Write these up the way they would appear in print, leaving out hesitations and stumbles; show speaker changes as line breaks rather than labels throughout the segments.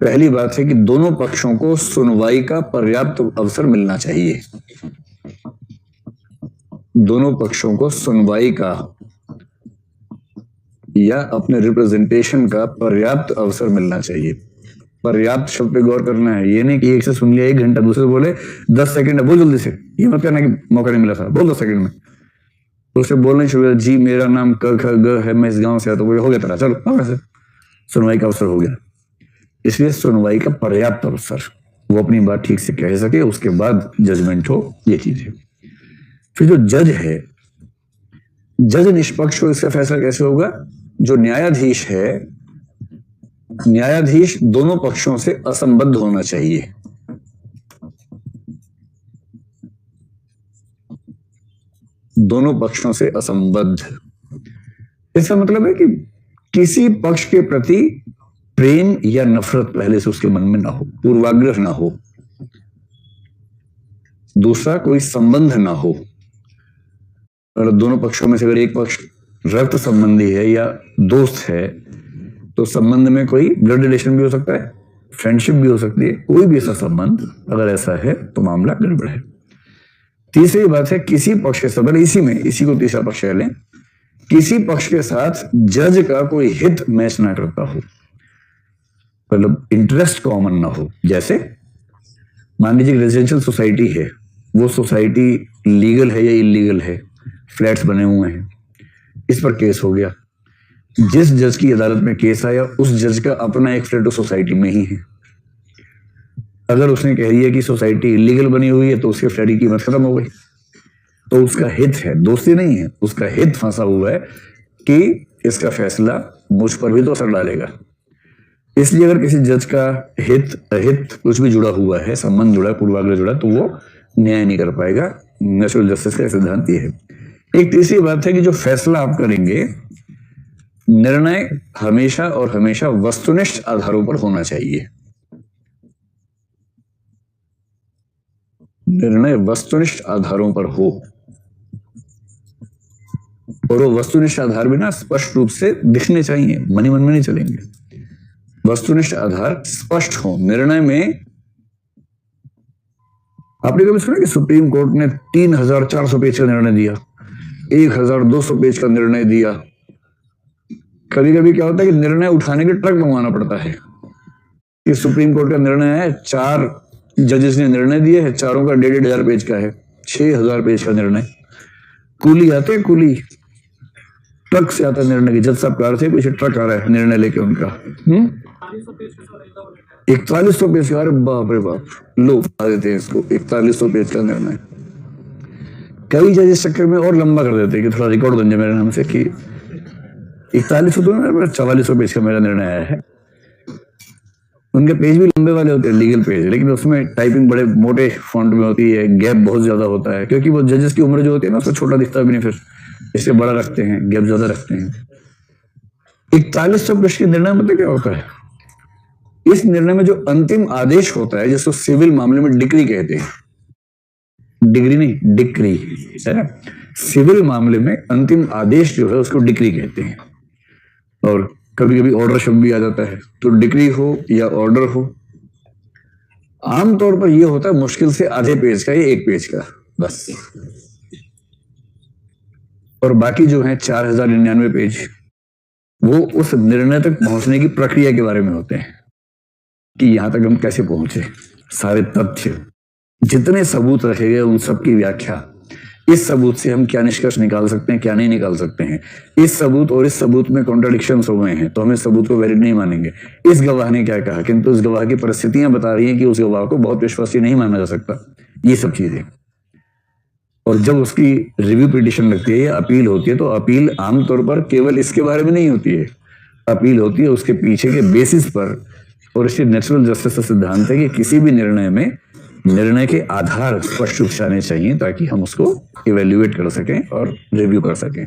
पहली बात है कि दोनों पक्षों को सुनवाई का पर्याप्त अवसर मिलना चाहिए। दोनों पक्षों को सुनवाई का या अपने रिप्रेजेंटेशन का पर्याप्त अवसर मिलना चाहिए। पर्याप्त शब्द पे गौर करना है, ये नहीं कि एक से सुन लिया 1 घंटा, दूसरे से बोले 10 सेकंड बोल जल्दी से, ये मत कहना कि मौका नहीं मिला था, बोल 10 सेकंड में। तो उसे बोलने शुरू, जी मेरा नाम क ख ग है, मैं इस गांव से आता, तो हो गया तेरा, चलो वैसे सुनवाई का अवसर हो गया। इसलिए सुनवाई का पर्याप्त अवसर, वो अपनी बात ठीक से कह सके, उसके बाद जजमेंट हो, ये चीज है। फिर जो जज है, जज निष्पक्ष हो, इसका फैसला कैसे होगा? जो न्यायाधीश है, न्यायाधीश दोनों पक्षों से असंबद्ध होना चाहिए। दोनों पक्षों से असंबद्ध, इसका मतलब है कि किसी पक्ष के प्रति प्रेम या नफरत पहले से उसके मन में ना हो, पूर्वाग्रह ना हो, दूसरा कोई संबंध ना हो। अगर दोनों पक्षों में से अगर एक पक्ष रक्त संबंधी है या दोस्त है, तो संबंध में कोई ब्लड रिलेशन भी हो सकता है, फ्रेंडशिप भी हो सकती है, कोई भी ऐसा संबंध अगर ऐसा है तो मामला गड़बड़ है। तीसरी बात है, किसी पक्ष के साथ, इसी को तीसरा पक्ष कह लें, किसी पक्ष के साथ जज का कोई हित मैच ना करता हो, मतलब इंटरेस्ट कॉमन ना हो। जैसे मान लीजिए रेजिडेंशियल सोसाइटी है, वो सोसाइटी लीगल है या इलीगल है, फ्लैट्स बने हुए हैं, इस पर केस हो गया। जिस जज की अदालत में केस आया, उस जज का अपना एक फ्लैट उस सोसाइटी में ही है। अगर उसने कह दिया कि सोसाइटी इलीगल बनी हुई है, तो उसके फ्लैट की कीमत खत्म हो गई। तो उसका हित है, दोस्ती नहीं है, उसका हित फंसा हुआ है कि इसका फैसला मुझ पर भी तो असर डालेगा। इसलिए अगर किसी जज का हित अहित कुछ भी जुड़ा हुआ है, संबंध जुड़ा, पूर्वाग्रह जुड़ा, तो वो न्याय नहीं कर पाएगा। नेचुरल जस्टिस का सिद्धांत ये है। एक तीसरी बात है कि जो फैसला आप करेंगे, निर्णय हमेशा और हमेशा वस्तुनिष्ठ आधारों पर होना चाहिए। निर्णय वस्तुनिष्ठ आधारों पर हो, और वो वस्तुनिष्ठ आधार भी ना स्पष्ट रूप से दिखने चाहिए, मनी मन में नहीं चलेंगे। वस्तुनिष्ठ आधार स्पष्ट हो निर्णय में। आपने कभी सुना कि सुप्रीम कोर्ट ने 3400 पेज का निर्णय दिया, 1200 पेज का निर्णय दिया? कभी कभी क्या होता है कि निर्णय उठाने के ट्रक मंगवाना पड़ता है। कि सुप्रीम कोर्ट का निर्णय है, 4 जजेस ने निर्णय दिए हैं, चारों का 1,500 पेज का है, 6000 पेज का निर्णय। कूली आते हैं, कूली ट्रक से आता है निर्णय की, जज साहब कार से पीछे ट्रक आ रहा है निर्णय लेके उनका। 4100 पेज का, अरे बाप रे बाप, लोग बता देते हैं इसको 4100 पेज का निर्णय। कई जज इस चक्कर में और लंबा कर देते हैं कि थोड़ा रिकॉर्ड बन जाए मेरे नाम से कि 4100 तो 4400 पेज का मेरा निर्णय आया है। उनके पेज भी लंबे वाले होते हैं, लीगल पेज, लेकिन उसमें टाइपिंग बड़े मोटे फॉन्ट में होती है, गैप बहुत ज्यादा होता है, क्योंकि वो जजेस की उम्र जो होती है ना, उसको छोटा दिखता भी नहीं, फिर इससे बड़ा रखते हैं, गैप ज्यादा रखते हैं। 4100 पेज के निर्णय मतलब क्या होता है? इस निर्णय में जो अंतिम आदेश होता है, जिसको सिविल मामले में डिक्री कहते हैं, डिग्री नहीं डिक्री है ना, सिविल मामले में अंतिम आदेश जो है उसको डिक्री कहते हैं। और कभी कभी ऑर्डर शब्द भी आ जाता है, तो डिक्री हो या ऑर्डर हो, आमतौर पर यह होता है मुश्किल से आधे पेज का या 1 पेज का बस। और बाकी जो है 4099 पेज, वो उस निर्णय तक पहुंचने की प्रक्रिया के बारे में होते हैं कि यहां तक हम कैसे पहुंचे, सारे तथ्य, जितने सबूत रखे गए उन सब की व्याख्या, इस सबूत से हम क्या निष्कर्ष निकाल सकते हैं, क्या नहीं निकाल सकते हैं, इस सबूत और इस सबूत में कॉन्ट्राडिक्शंस हो गए हैं तो हम इस सबूत को वैलिड नहीं मानेंगे, इस गवाह ने क्या कहा, किंतु इस गवाह की परिस्थितियां बता रही हैं कि उस गवाह को बहुत विश्वसनीय नहीं माना जा सकता, ये सब चीजें। और जब उसकी रिव्यू पिटिशन लगती है या अपील होती है, तो अपील आमतौर पर केवल इसके बारे में नहीं होती है, अपील होती है उसके पीछे के बेसिस पर। और इसलिए नेचुरल जस्टिस का सिद्धांत है कि किसी भी निर्णय में निर्णय के आधार स्पष्ट रूप से आने चाहिए, ताकि हम उसको इवेल्युएट कर सकें और रिव्यू कर सकें।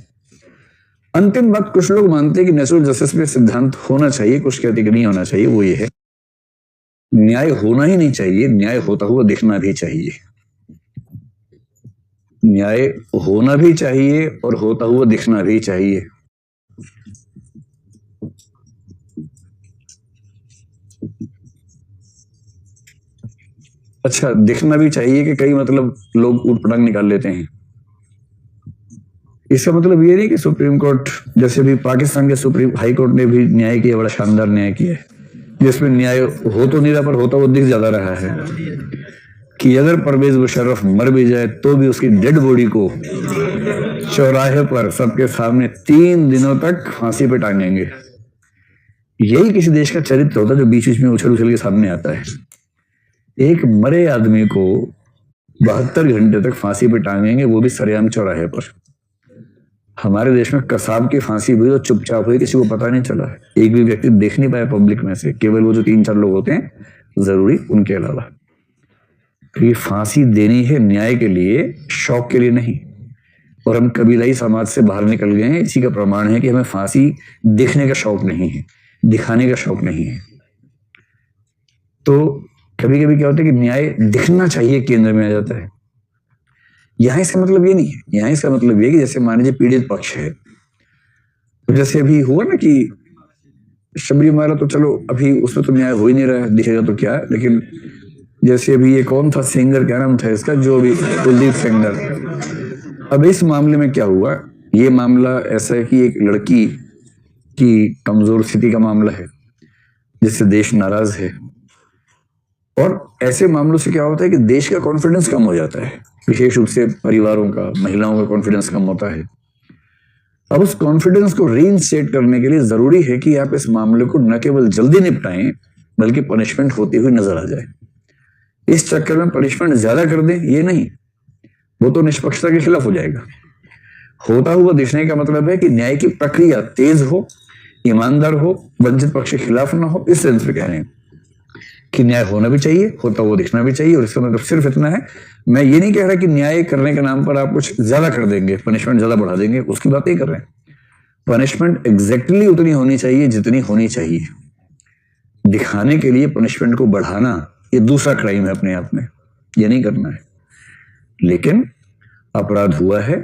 अंतिम बात, कुछ लोग मानते हैं कि नेचुरल जस्टिस में सिद्धांत होना चाहिए, कुछ कहते कि नहीं होना चाहिए। वो ये है, न्याय होना ही नहीं चाहिए, न्याय होता हुआ दिखना भी चाहिए। न्याय होना भी चाहिए और होता हुआ दिखना भी चाहिए। अच्छा, दिखना भी चाहिए कि कई मतलब लोग ऊट पटांग निकाल लेते हैं। इसका मतलब ये नहीं कि सुप्रीम कोर्ट, जैसे भी पाकिस्तान के सुप्रीम हाई कोर्ट ने भी न्याय किया, बड़ा शानदार न्याय किया है, जिसमें न्याय हो तो नहीं रहा पर होता वो दिख ज्यादा रहा है कि अगर परवेज मुशर्रफ मर भी जाए तो भी उसकी डेड बॉडी को चौराहे पर सबके सामने 3 दिनों तक फांसी पे टांगेंगे। यही किसी देश का चरित्र होता है जो बीच बीच में उछल उछल के सामने आता है। एक मरे आदमी को 72 घंटे तक फांसी पे टांगेंगे, वो भी सरेआम चौराहे पर। हमारे देश में कसाब की फांसी हुई और चुपचाप हुई, किसी को पता नहीं चला, एक भी व्यक्ति देख नहीं पाया पब्लिक में से, केवल वो जो 3-4 लोग होते हैं जरूरी, उनके अलावा। ये फांसी देनी है न्याय के लिए, शौक के लिए नहीं। और हम कबीलाई समाज से बाहर निकल गए हैं, इसी का प्रमाण है कि हमें फांसी देखने का शौक नहीं है, दिखाने का शौक नहीं है। तो कभी कभी क्या होता है कि न्याय दिखना चाहिए केंद्र में आ जाता है। यहां इसका मतलब ये नहीं है, यहां इसका मतलब ये कि जैसे मान लीजिए पीड़ित पक्ष है, तो जैसे अभी हुआ ना कि शबरीमाला, तो चलो अभी उसमें तो न्याय हो ही नहीं रहा है, दिखेगा तो क्या है, लेकिन जैसे अभी ये कौन था सिंगर, क्या नाम था इसका, जो भी कुलदीप सिंगर। अब इस मामले में क्या हुआ, ये मामला ऐसा है कि एक लड़की की कमजोर स्थिति का मामला है जिससे देश नाराज है। और ऐसे मामलों से क्या होता है कि देश का कॉन्फिडेंस कम हो जाता है, विशेष रूप से परिवारों का, महिलाओं का कॉन्फिडेंस कम होता है। अब उस कॉन्फिडेंस को रीइंस्टेट करने के लिए जरूरी है कि आप इस मामले को न केवल जल्दी निपटाएं बल्कि पनिशमेंट होती हुई नजर आ जाए। इस चक्कर में पनिशमेंट ज्यादा कर दें ये नहीं, वो तो निष्पक्षता के खिलाफ हो जाएगा। होता हुआ दिखने का मतलब है कि न्याय की प्रक्रिया तेज हो, ईमानदार हो, वंचित पक्ष के खिलाफ ना हो। इस सेंस में कह रहे हैं कि न्याय होना भी चाहिए, होता हुआ दिखना भी चाहिए। और इसका मतलब सिर्फ इतना है, मैं ये नहीं कह रहा कि न्याय करने के नाम पर आप कुछ ज्यादा कर देंगे, पनिशमेंट ज्यादा बढ़ा देंगे, उसकी बात नहीं कर रहे हैं। पनिशमेंट एग्जैक्टली उतनी होनी चाहिए जितनी होनी चाहिए। दिखाने के लिए पनिशमेंट को बढ़ाना ये दूसरा क्राइम है अपने आप में, ये नहीं करना है। लेकिन अपराध हुआ है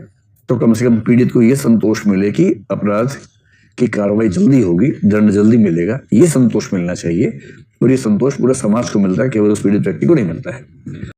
तो कम से कम पीड़ित को यह संतोष मिले कि अपराध की कार्रवाई जल्दी होगी, दंड जल्दी मिलेगा, ये संतोष मिलना चाहिए। और ये संतोष पूरे समाज को मिलता है, केवल उस पीड़ित व्यक्ति को नहीं मिलता है।